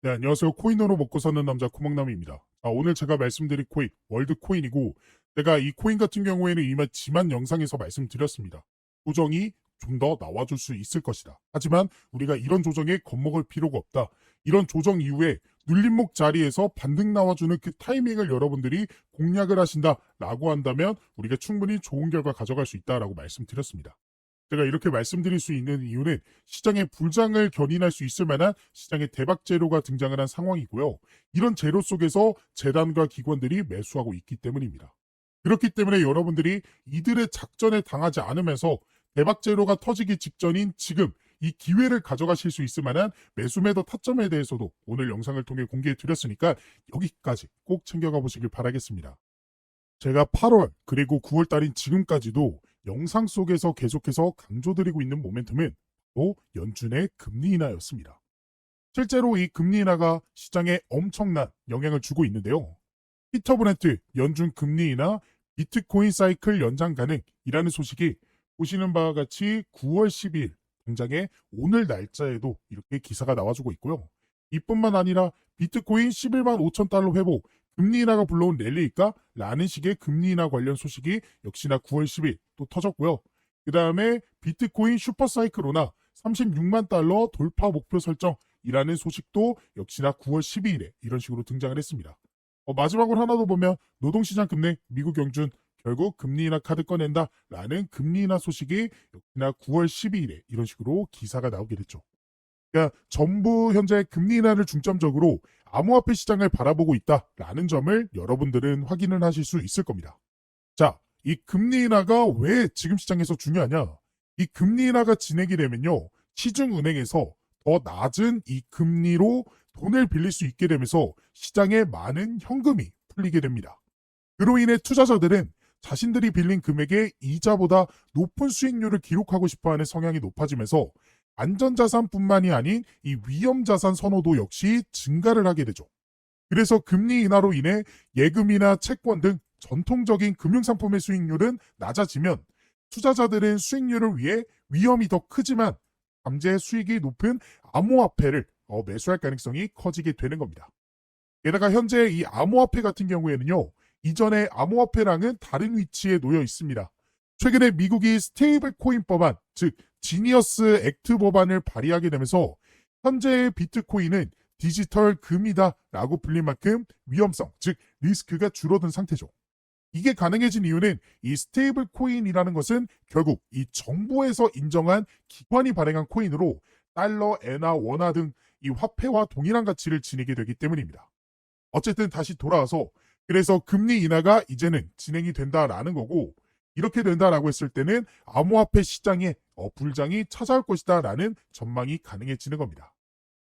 네, 안녕하세요. 코인으로 먹고 사는 남자 코목남입니다. 오늘 제가 말씀드릴 코인, 월드코인이고, 제가 이 코인 같은 경우에는 이미 지난 영상에서 말씀드렸습니다. 조정이 좀 더 나와줄 수 있을 것이다. 하지만 우리가 이런 조정에 겁먹을 필요가 없다. 이런 조정 이후에 눌림목 자리에서 반등 나와주는 그 타이밍을 여러분들이 공략을 하신다라고 한다면 우리가 충분히 좋은 결과 가져갈 수 있다라고 말씀드렸습니다. 제가 이렇게 말씀드릴 수 있는 이유는 시장의 불장을 견인할 수 있을 만한 시장의 대박 재료가 등장을 한 상황이고요. 이런 재료 속에서 재단과 기관들이 매수하고 있기 때문입니다. 그렇기 때문에 여러분들이 이들의 작전에 당하지 않으면서 대박 재료가 터지기 직전인 지금 이 기회를 가져가실 수 있을 만한 매수 매도 타점에 대해서도 오늘 영상을 통해 공개해 드렸으니까 여기까지 꼭 챙겨가 보시길 바라겠습니다. 제가 8월 그리고 9월 달인 지금까지도 영상 속에서 계속해서 강조드리고 있는 모멘텀은 또 연준의 금리 인하였습니다. 실제로 이 금리 인하가 시장에 엄청난 영향을 주고 있는데요. 피터 브렌트 연준 금리 인하 비트코인 사이클 연장 가능이라는 소식이 보시는 바와 같이 9월 12일 당장에 오늘 날짜에도 이렇게 기사가 나와주고 있고요. 이뿐만 아니라 비트코인 11만 5천 달러 회복 금리 인하가 불러온 랠리일까? 라는 식의 금리 인하 관련 소식이 역시나 9월 10일 또 터졌고요. 그 다음에 비트코인 슈퍼사이클로나 36만 달러 돌파 목표 설정이라는 소식도 역시나 9월 12일에 이런 식으로 등장을 했습니다. 마지막으로 하나 더 보면 노동시장 급등 미국 연준 결국 금리 인하 카드 꺼낸다라는 금리 인하 소식이 역시나 9월 12일에 이런 식으로 기사가 나오게 됐죠. 그러니까 전부 현재 금리 인하를 중점적으로 암호화폐 시장을 바라보고 있다라는 점을 여러분들은 확인을 하실 수 있을 겁니다. 자, 이 금리 인하가 왜 지금 시장에서 중요하냐? 이 금리 인하가 진행이 되면요, 시중은행에서 더 낮은 이 금리로 돈을 빌릴 수 있게 되면서 시장에 많은 현금이 풀리게 됩니다. 그로 인해 투자자들은 자신들이 빌린 금액의 이자보다 높은 수익률을 기록하고 싶어하는 성향이 높아지면서 안전자산뿐만이 아닌 이 위험자산 선호도 역시 증가를 하게 되죠. 그래서 금리 인하로 인해 예금이나 채권 등 전통적인 금융상품의 수익률은 낮아지면 투자자들은 수익률을 위해 위험이 더 크지만 잠재 수익이 높은 암호화폐를 매수할 가능성이 커지게 되는 겁니다. 게다가 현재 이 암호화폐 같은 경우에는요, 이전에 암호화폐랑은 다른 위치에 놓여 있습니다. 최근에 미국이 스테이블 코인 법안, 즉 지니어스 액트 법안을 발의하게 되면서 현재의 비트코인은 디지털 금이다라고 불릴 만큼 위험성, 즉 리스크가 줄어든 상태죠. 이게 가능해진 이유는 이 스테이블 코인이라는 것은 결국 이 정부에서 인정한 기관이 발행한 코인으로 달러, 엔화, 원화 등 이 화폐와 동일한 가치를 지니게 되기 때문입니다. 어쨌든 다시 돌아와서 그래서 금리 인하가 이제는 진행이 된다라는 거고, 이렇게 된다라고 했을 때는 암호화폐 시장에 불장이 찾아올 것이다라는 전망이 가능해지는 겁니다.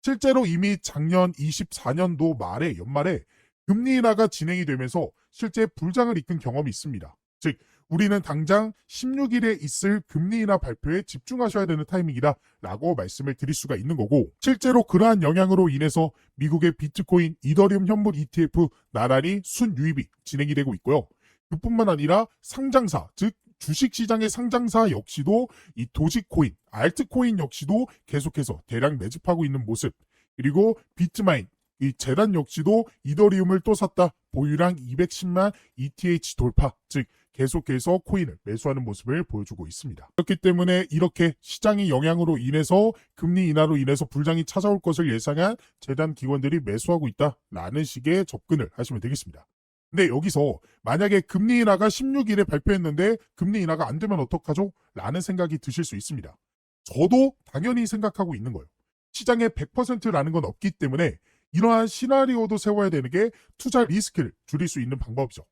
실제로 이미 작년 24년도 말에 연말에 금리 인하가 진행이 되면서 실제 불장을 이끈 경험이 있습니다. 즉 우리는 당장 16일에 있을 금리 인하 발표에 집중하셔야 되는 타이밍이다 라고 말씀을 드릴 수가 있는 거고, 실제로 그러한 영향으로 인해서 미국의 비트코인, 이더리움 현물 ETF 나란히 순유입이 진행이 되고 있고요. 그뿐만 아니라 상장사, 즉 주식시장의 상장사 역시도 이 도지코인, 알트코인 역시도 계속해서 대량 매집하고 있는 모습, 그리고 비트마인, 이 재단 역시도 이더리움을 또 샀다, 보유량 210만 ETH 돌파, 즉 계속해서 코인을 매수하는 모습을 보여주고 있습니다. 그렇기 때문에 이렇게 시장의 영향으로 인해서 금리 인하로 인해서 불장이 찾아올 것을 예상한 재단 기관들이 매수하고 있다라는 식의 접근을 하시면 되겠습니다. 근데 여기서 만약에 금리 인하가 16일에 발표했는데 금리 인하가 안 되면 어떡하죠? 라는 생각이 드실 수 있습니다. 저도 당연히 생각하고 있는 거예요. 시장에 100%라는 건 없기 때문에 이러한 시나리오도 세워야 되는 게 투자 리스크를 줄일 수 있는 방법이죠.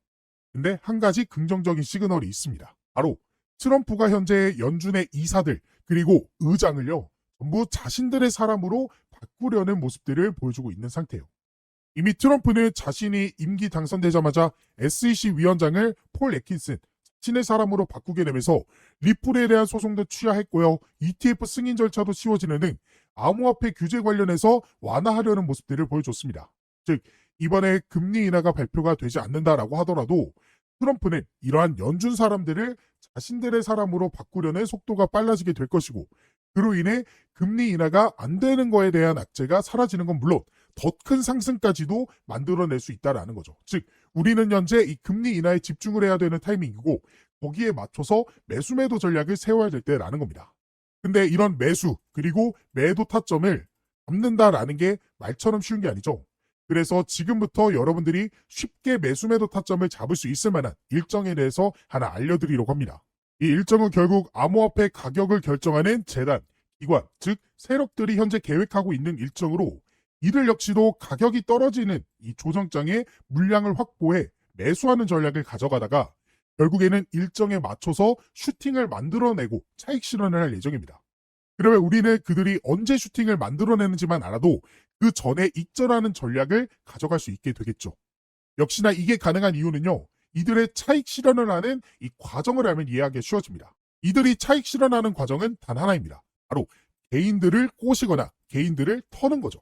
근데 한 가지 긍정적인 시그널이 있습니다. 바로 트럼프가 현재 연준의 이사들 그리고 의장을요, 전부 자신들의 사람으로 바꾸려는 모습들을 보여주고 있는 상태예요. 이미 트럼프는 자신이 임기 당선되자마자 SEC 위원장을 폴 애킨슨, 자신의 사람으로 바꾸게 되면서 리플에 대한 소송도 취하했고요. ETF 승인 절차도 쉬워지는 등 암호화폐 규제 관련해서 완화하려는 모습들을 보여줬습니다. 즉 이번에 금리 인하가 발표가 되지 않는다라고 하더라도 트럼프는 이러한 연준 사람들을 자신들의 사람으로 바꾸려는 속도가 빨라지게 될 것이고, 그로 인해 금리 인하가 안 되는 거에 대한 악재가 사라지는 건 물론 더 큰 상승까지도 만들어낼 수 있다라는 거죠. 즉 우리는 현재 이 금리 인하에 집중을 해야 되는 타이밍이고 거기에 맞춰서 매수 매도 전략을 세워야 될 때라는 겁니다. 근데 이런 매수 그리고 매도 타점을 잡는다라는 게 말처럼 쉬운 게 아니죠. 그래서 지금부터 여러분들이 쉽게 매수 매도 타점을 잡을 수 있을 만한 일정에 대해서 하나 알려드리려고 합니다. 이 일정은 결국 암호화폐 가격을 결정하는 재단, 기관, 즉 세력들이 현재 계획하고 있는 일정으로 이들 역시도 가격이 떨어지는 이 조정장에 물량을 확보해 매수하는 전략을 가져가다가 결국에는 일정에 맞춰서 슈팅을 만들어내고 차익 실현을 할 예정입니다. 그러면 우리는 그들이 언제 슈팅을 만들어내는지만 알아도 그 전에 익절하는 전략을 가져갈 수 있게 되겠죠. 역시나 이게 가능한 이유는요. 이들의 차익 실현을 하는 이 과정을 알면 이해하기 쉬워집니다. 이들이 차익 실현하는 과정은 단 하나입니다. 바로 개인들을 꼬시거나 개인들을 터는 거죠.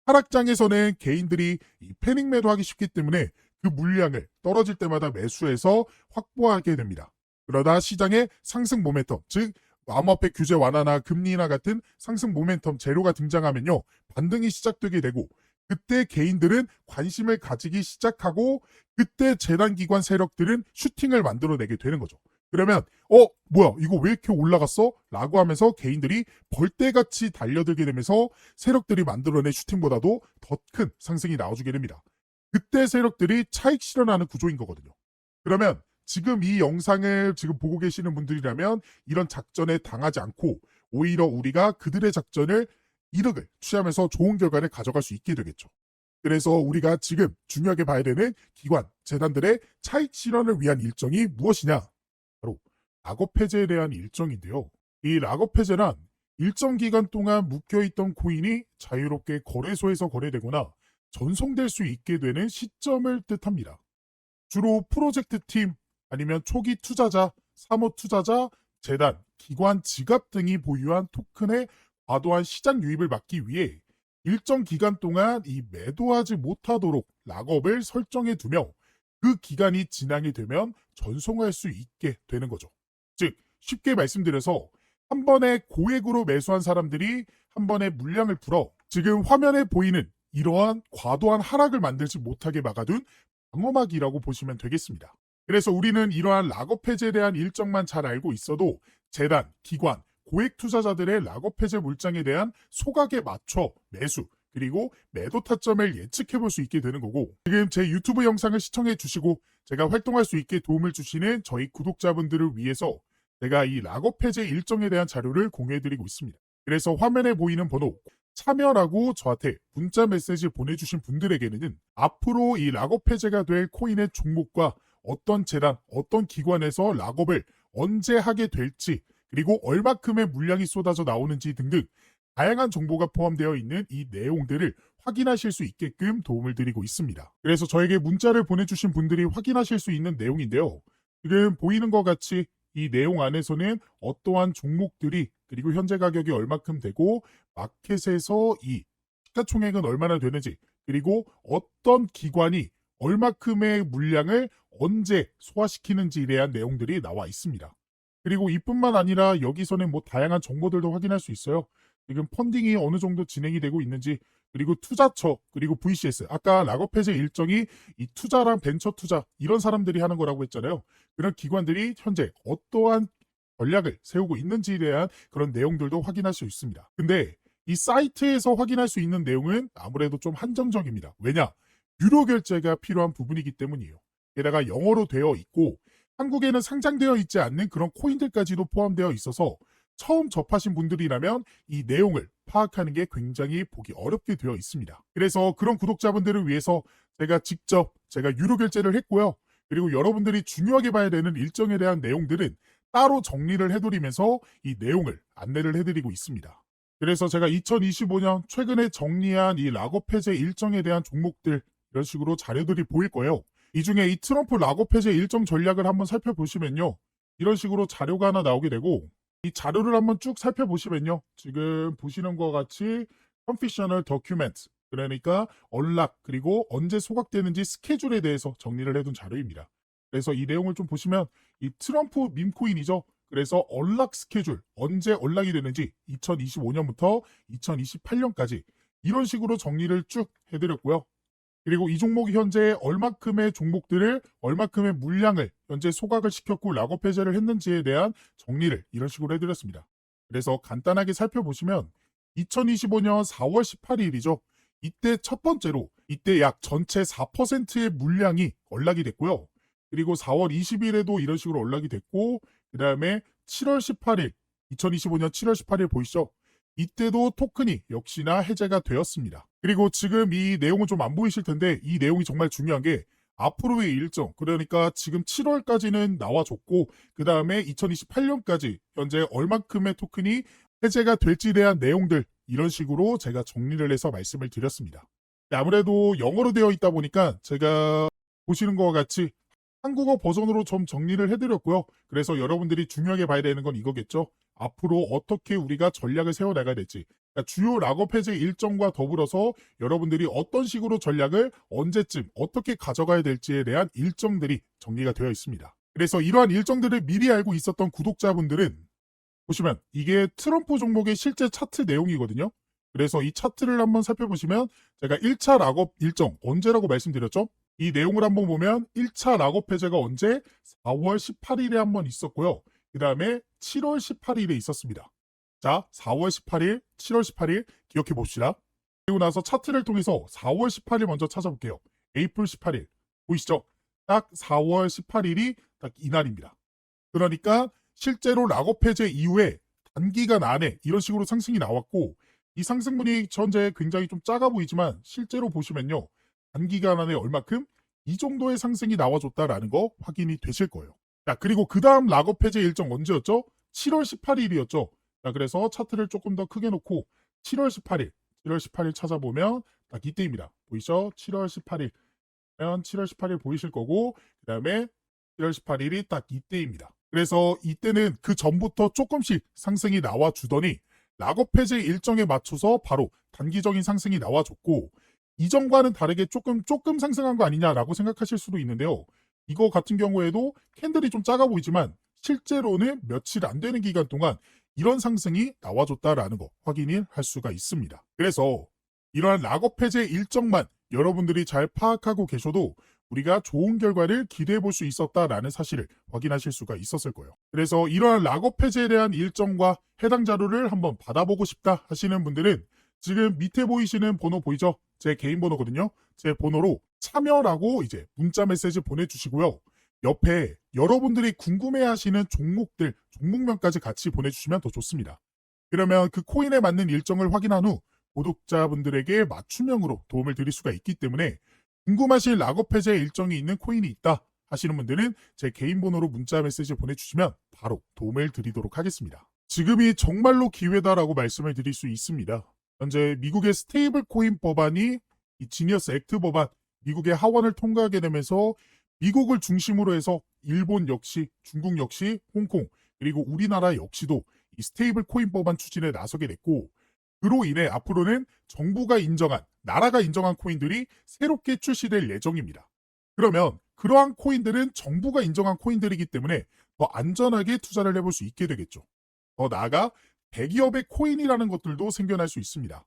하락장에서는 개인들이 이 패닉 매도하기 쉽기 때문에 그 물량을 떨어질 때마다 매수해서 확보하게 됩니다. 그러다 시장의 상승 모멘텀, 즉 암호화폐 규제 완화나 금리 인하 같은 상승 모멘텀 재료가 등장하면요. 반등이 시작되게 되고 그때 개인들은 관심을 가지기 시작하고 그때 재단기관 세력들은 슈팅을 만들어내게 되는 거죠. 그러면 뭐야 이거 왜 이렇게 올라갔어? 라고 하면서 개인들이 벌떼같이 달려들게 되면서 세력들이 만들어낸 슈팅보다도 더 큰 상승이 나와주게 됩니다. 그때 세력들이 차익 실현하는 구조인 거거든요. 그러면 지금 이 영상을 지금 보고 계시는 분들이라면 이런 작전에 당하지 않고 오히려 우리가 그들의 작전을 이득을 취하면서 좋은 결과를 가져갈 수 있게 되겠죠. 그래서 우리가 지금 중요하게 봐야 되는 기관, 재단들의 차익 실현을 위한 일정이 무엇이냐? 바로 락업 해제에 대한 일정인데요. 이 락업 해제란 일정 기간 동안 묵혀있던 코인이 자유롭게 거래소에서 거래되거나 전송될 수 있게 되는 시점을 뜻합니다. 주로 프로젝트 팀 아니면 초기 투자자, 사모 투자자, 재단, 기관 지갑 등이 보유한 토큰의 과도한 시장 유입을 막기 위해 일정 기간 동안 이 매도하지 못하도록 락업을 설정해 두며 그 기간이 지나게 되면 전송할 수 있게 되는 거죠. 즉 쉽게 말씀드려서 한 번에 고액으로 매수한 사람들이 한 번에 물량을 풀어 지금 화면에 보이는 이러한 과도한 하락을 만들지 못하게 막아둔 방어막이라고 보시면 되겠습니다. 그래서 우리는 이러한 락업 해제에 대한 일정만 잘 알고 있어도 재단, 기관, 고액 투자자들의 락업 해제 물량에 대한 소각에 맞춰 매수 그리고 매도 타점을 예측해 볼 수 있게 되는 거고 지금 제 유튜브 영상을 시청해 주시고 제가 활동할 수 있게 도움을 주시는 저희 구독자분들을 위해서 제가 이 락업 해제 일정에 대한 자료를 공유해 드리고 있습니다. 그래서 화면에 보이는 번호 참여라고 저한테 문자 메시지 보내주신 분들에게는 앞으로 이 락업 해제가 될 코인의 종목과 어떤 재단, 어떤 기관에서 락업을 언제 하게 될지 그리고 얼마큼의 물량이 쏟아져 나오는지 등등 다양한 정보가 포함되어 있는 이 내용들을 확인하실 수 있게끔 도움을 드리고 있습니다. 그래서 저에게 문자를 보내주신 분들이 확인하실 수 있는 내용인데요. 지금 보이는 것 같이 이 내용 안에서는 어떠한 종목들이 그리고 현재 가격이 얼마큼 되고 마켓에서 이 시가총액은 얼마나 되는지 그리고 어떤 기관이 얼마큼의 물량을 언제 소화시키는지에 대한 내용들이 나와 있습니다. 그리고 이뿐만 아니라 여기서는 뭐 다양한 정보들도 확인할 수 있어요. 지금 펀딩이 어느 정도 진행이 되고 있는지 그리고 투자처 그리고 VCS 아까 락업 해제 일정이 이 투자랑 벤처 투자 이런 사람들이 하는 거라고 했잖아요. 그런 기관들이 현재 어떠한 전략을 세우고 있는지에 대한 그런 내용들도 확인할 수 있습니다. 근데 이 사이트에서 확인할 수 있는 내용은 아무래도 좀 한정적입니다. 왜냐? 유료 결제가 필요한 부분이기 때문이에요. 게다가 영어로 되어 있고 한국에는 상장되어 있지 않는 그런 코인들까지도 포함되어 있어서 처음 접하신 분들이라면 이 내용을 파악하는 게 굉장히 보기 어렵게 되어 있습니다. 그래서 그런 구독자분들을 위해서 제가 유료 결제를 했고요. 그리고 여러분들이 중요하게 봐야 되는 일정에 대한 내용들은 따로 정리를 해드리면서 이 내용을 안내를 해드리고 있습니다. 그래서 제가 2025년 최근에 정리한 이 락업 해제 일정에 대한 종목들 이런 식으로 자료들이 보일 거예요. 이 중에 이 트럼프 락업 해제 일정 전략을 한번 살펴보시면요. 이런 식으로 자료가 하나 나오게 되고 이 자료를 한번 쭉 살펴보시면요. 지금 보시는 것 같이 Confessional Document 그러니까 언락 그리고 언제 소각되는지 스케줄에 대해서 정리를 해둔 자료입니다. 그래서 이 내용을 좀 보시면 이 트럼프 밈코인이죠. 그래서 언락 스케줄 언제 언락이 되는지 2025년부터 2028년까지 이런 식으로 정리를 쭉 해드렸고요. 그리고 이 종목이 현재 얼마큼의 종목들을 얼마큼의 물량을 현재 소각을 시켰고 락업 해제를 했는지에 대한 정리를 이런 식으로 해드렸습니다. 그래서 간단하게 살펴보시면 2025년 4월 18일이죠. 이때 첫 번째로 이때 약 전체 4%의 물량이 언락이 됐고요. 그리고 4월 20일에도 이런 식으로 언락이 됐고 그 다음에 7월 18일 2025년 7월 18일 보이시죠? 이때도 토큰이 역시나 해제가 되었습니다. 그리고 지금 이 내용은 좀 안 보이실 텐데 이 내용이 정말 중요한 게 앞으로의 일정, 그러니까 지금 7월까지는 나와줬고 그 다음에 2028년까지 현재 얼만큼의 토큰이 해제가 될지에 대한 내용들 이런 식으로 제가 정리를 해서 말씀을 드렸습니다. 아무래도 영어로 되어 있다 보니까 제가 보시는 것과 같이 한국어 버전으로 좀 정리를 해드렸고요. 그래서 여러분들이 중요하게 봐야 되는 건 이거겠죠. 앞으로 어떻게 우리가 전략을 세워나가야 될지, 그러니까 주요 락업 해제 일정과 더불어서 여러분들이 어떤 식으로 전략을 언제쯤 어떻게 가져가야 될지에 대한 일정들이 정리가 되어 있습니다. 그래서 이러한 일정들을 미리 알고 있었던 구독자분들은 보시면 이게 트럼프 종목의 실제 차트 내용이거든요. 그래서 이 차트를 한번 살펴보시면 제가 1차 락업 일정 언제라고 말씀드렸죠? 이 내용을 한번 보면 1차 락업 해제가 언제 4월 18일에 한번 있었고요. 그 다음에 7월 18일에 있었습니다. 자, 4월 18일, 7월 18일 기억해 봅시다. 그리고 나서 차트를 통해서 4월 18일 먼저 찾아볼게요. 에이플 18일 보이시죠? 딱 4월 18일이 딱 이날입니다. 그러니까 실제로 락업 해제 이후에 단기간 안에 이런 식으로 상승이 나왔고 이 상승분이 현재 굉장히 좀 작아 보이지만 실제로 보시면요. 단기간 안에 얼마큼 이 정도의 상승이 나와줬다라는 거 확인이 되실 거예요. 자, 그리고 그 다음 락업 해제 일정 언제였죠? 7월 18일이었죠. 자, 그래서 차트를 조금 더 크게 놓고 7월 18일, 7월 18일 찾아보면 딱 이때입니다. 보이시죠? 7월 18일. 7월 18일 보이실 거고 그 다음에 7월 18일이 딱 이때입니다. 그래서 이때는 그 전부터 조금씩 상승이 나와주더니 락업 해제 일정에 맞춰서 바로 단기적인 상승이 나와줬고 이전과는 다르게 조금 상승한 거 아니냐라고 생각하실 수도 있는데요. 이거 같은 경우에도 캔들이 좀 작아 보이지만 실제로는 며칠 안 되는 기간 동안 이런 상승이 나와줬다라는 거 확인을 할 수가 있습니다. 그래서 이러한 락업 해제 일정만 여러분들이 잘 파악하고 계셔도 우리가 좋은 결과를 기대해 볼 수 있었다라는 사실을 확인하실 수가 있었을 거예요. 그래서 이러한 락업 해제에 대한 일정과 해당 자료를 한번 받아보고 싶다 하시는 분들은 지금 밑에 보이시는 번호 보이죠? 제 개인 번호거든요. 제 번호로 참여라고 이제 문자 메시지 보내주시고요. 옆에 여러분들이 궁금해하시는 종목들, 종목명까지 같이 보내주시면 더 좋습니다. 그러면 그 코인에 맞는 일정을 확인한 후 구독자분들에게 맞춤형으로 도움을 드릴 수가 있기 때문에 궁금하신 락업 해제 일정이 있는 코인이 있다 하시는 분들은 제 개인 번호로 문자 메시지 보내주시면 바로 도움을 드리도록 하겠습니다. 지금이 정말로 기회다라고 말씀을 드릴 수 있습니다. 현재 미국의 스테이블 코인 법안이 이 지니어스 액트 법안, 미국의 하원을 통과하게 되면서 미국을 중심으로 해서 일본 역시, 중국 역시, 홍콩, 그리고 우리나라 역시도 이 스테이블 코인 법안 추진에 나서게 됐고 그로 인해 앞으로는 정부가 인정한, 나라가 인정한 코인들이 새롭게 출시될 예정입니다. 그러면 그러한 코인들은 정부가 인정한 코인들이기 때문에 더 안전하게 투자를 해볼 수 있게 되겠죠. 더 나아가 대기업의 코인이라는 것들도 생겨날 수 있습니다.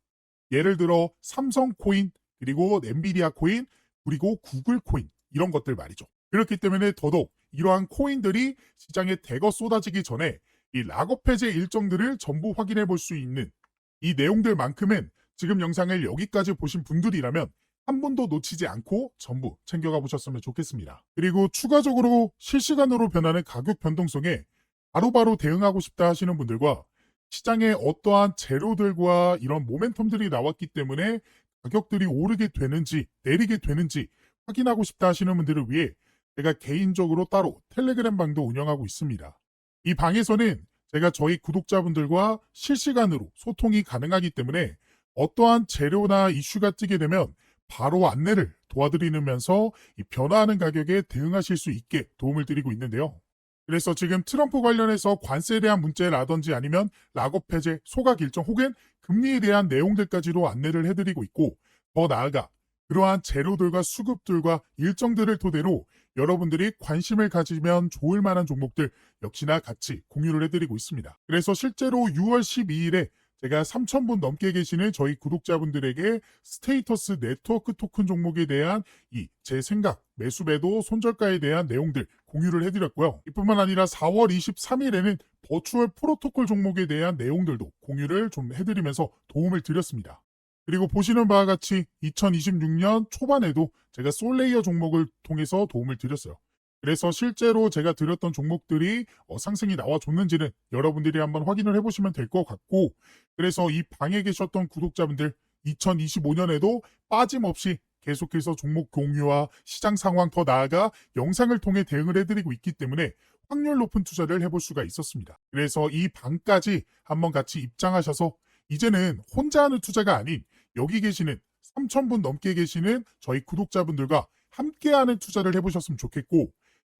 예를 들어 삼성 코인, 그리고 엔비디아 코인, 그리고 구글 코인 이런 것들 말이죠. 그렇기 때문에 더더욱 이러한 코인들이 시장에 대거 쏟아지기 전에 이 락업 해제 일정들을 전부 확인해 볼 수 있는 이 내용들만큼은 지금 영상을 여기까지 보신 분들이라면 한 번도 놓치지 않고 전부 챙겨가 보셨으면 좋겠습니다. 그리고 추가적으로 실시간으로 변하는 가격 변동성에 바로바로 대응하고 싶다 하시는 분들과 시장에 어떠한 재료들과 이런 모멘텀들이 나왔기 때문에 가격들이 오르게 되는지 내리게 되는지 확인하고 싶다 하시는 분들을 위해 제가 개인적으로 따로 텔레그램 방도 운영하고 있습니다. 이 방에서는 제가 저희 구독자분들과 실시간으로 소통이 가능하기 때문에 어떠한 재료나 이슈가 뜨게 되면 바로 안내를 도와드리면서 이 변화하는 가격에 대응하실 수 있게 도움을 드리고 있는데요. 그래서 지금 트럼프 관련해서 관세에 대한 문제라든지 아니면 락업 해제, 소각 일정 혹은 금리에 대한 내용들까지도 안내를 해드리고 있고 더 나아가 그러한 재료들과 수급들과 일정들을 토대로 여러분들이 관심을 가지면 좋을 만한 종목들 역시나 같이 공유를 해드리고 있습니다. 그래서 실제로 6월 12일에 제가 3,000분 넘게 계시는 저희 구독자분들에게 스테이터스 네트워크 토큰 종목에 대한 제 생각, 매수매도 손절가에 대한 내용들 공유를 해드렸고요. 이뿐만 아니라 4월 23일에는 버추얼 프로토콜 종목에 대한 내용들도 공유를 좀 해드리면서 도움을 드렸습니다. 그리고 보시는 바와 같이 2026년 초반에도 제가 솔레이어 종목을 통해서 도움을 드렸어요. 그래서 실제로 제가 드렸던 종목들이 상승이 나와줬는지는 여러분들이 한번 확인을 해보시면 될 것 같고, 그래서 이 방에 계셨던 구독자분들 2025년에도 빠짐없이 계속해서 종목 공유와 시장 상황 더 나아가 영상을 통해 대응을 해드리고 있기 때문에 확률 높은 투자를 해볼 수가 있었습니다. 그래서 이 방까지 한번 같이 입장하셔서 이제는 혼자 하는 투자가 아닌 여기 계시는 3,000분 넘게 계시는 저희 구독자분들과 함께하는 투자를 해보셨으면 좋겠고,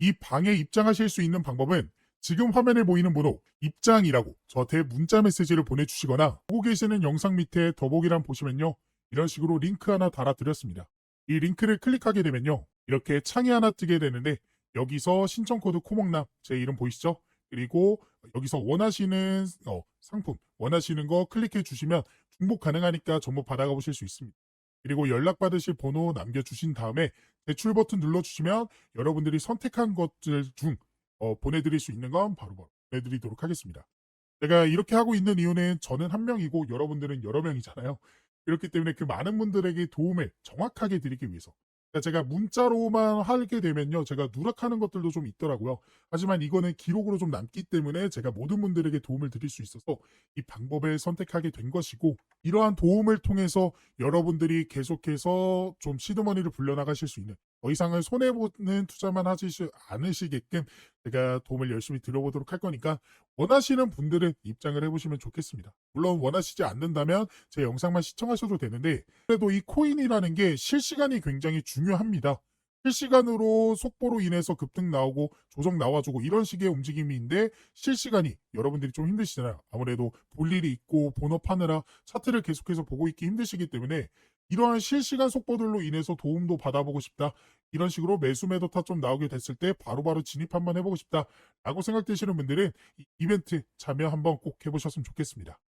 이 방에 입장하실 수 있는 방법은 지금 화면에 보이는 번호 입장이라고 저한테 문자 메시지를 보내주시거나 보고 계시는 영상 밑에 더보기란 보시면요, 이런 식으로 링크 하나 달아드렸습니다. 이 링크를 클릭하게 되면요, 이렇게 창이 하나 뜨게 되는데 여기서 신청 코드 코목남 제 이름 보이시죠? 그리고 여기서 원하시는 상품 원하시는 거 클릭해 주시면 중복 가능하니까 정보 받아가 보실 수 있습니다. 그리고 연락받으실 번호 남겨주신 다음에 제출 버튼 눌러주시면 여러분들이 선택한 것들 중 보내드릴 수 있는 건 바로 보내드리도록 하겠습니다. 제가 이렇게 하고 있는 이유는 저는 한 명이고 여러분들은 여러 명이잖아요. 그렇기 때문에 그 많은 분들에게 도움을 정확하게 드리기 위해서. 그러니까 제가 문자로만 하게 되면요, 제가 누락하는 것들도 좀 있더라고요. 하지만 이거는 기록으로 좀 남기 때문에 제가 모든 분들에게 도움을 드릴 수 있어서 이 방법을 선택하게 된 것이고, 이러한 도움을 통해서 여러분들이 계속해서 좀 시드머니를 불려나가실 수 있는, 더 이상은 손해보는 투자만 하지 않으시게끔 제가 도움을 열심히 드려보도록 할 거니까 원하시는 분들은 입장을 해보시면 좋겠습니다. 물론 원하시지 않는다면 제 영상만 시청하셔도 되는데, 그래도 이 코인이라는 게 실시간이 굉장히 중요합니다. 실시간으로 속보로 인해서 급등 나오고 조정 나와주고 이런 식의 움직임인데, 실시간이 여러분들이 좀 힘드시잖아요. 아무래도 볼 일이 있고 본업하느라 차트를 계속해서 보고 있기 힘드시기 때문에 이러한 실시간 속보들로 인해서 도움도 받아보고 싶다, 이런 식으로 매수 매도타 좀 나오게 됐을 때 바로바로 진입 한번 해보고 싶다 라고 생각되시는 분들은 이 이벤트 참여 한번 꼭 해보셨으면 좋겠습니다.